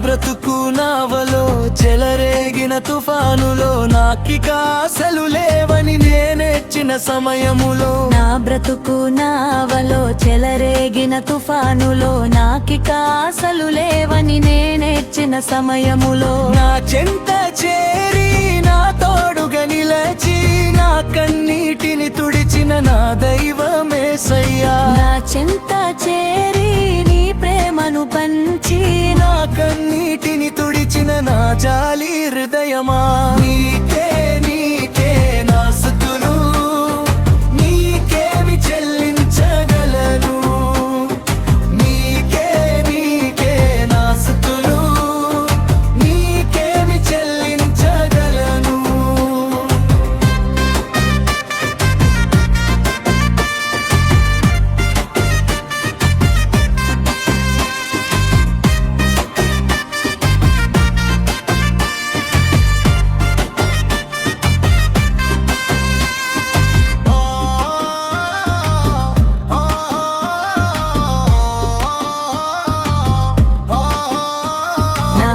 బ్రతుకు నావలో చెలరేగిన తుఫానులో నాకిక ఆశలు లేవని నేనేచ్చిన సమయములో నా బ్రతుకు నావలో చెలరేగిన తుఫానులో నాకిక ఆశలు లేవని నేనేచ్చిన సమయములో నా చెంత చేరి నా తోడుగా నిలచి నా కన్నీటిని తుడిచిన నా దైవమేసయ్యా నా చెంత చేరి నీ ప్రేమను పంచి నా కన్నీటిని తుడిచిన నా జాలి హృదయమా నీకే నీకే నా స్తుతులు నీకేమి చెల్లించగలను నీకే నీకే నా స్తుతులు నీకేమి చెల్లించగలను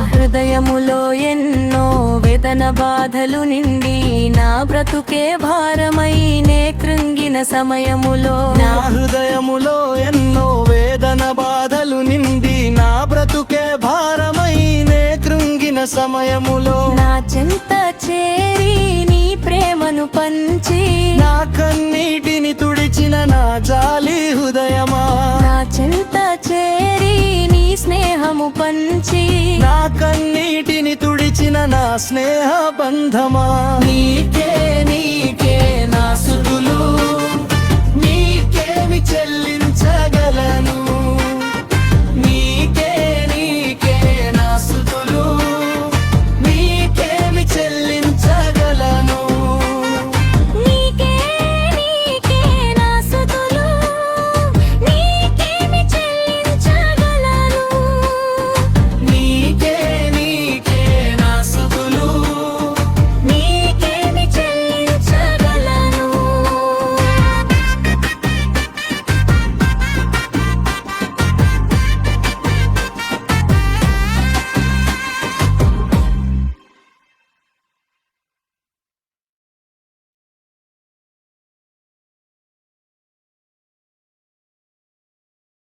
హృదయములో ఎన్నో వేదన బాధలు నిండి నా బ్రతుకే భారమై నే కృంగిన సమయములో నా హృదయములో ఎన్నో వేదన బాధలు నిండి నా బ్రతుకే భారమై నే కృంగిన సమయములో నా చెంత చేరి నీ ప్రేమను పంచి నా కన్నీటిని తుడిచిన నా జాలి హృదయమా నా చెంత చేరి నీ స్నేహము పంచి నా కన్నీటిని తుడిచిన నా స్నేహ బంధమా నీకే నీకే నా స్తుతులు నీకేమి చెల్లించగలను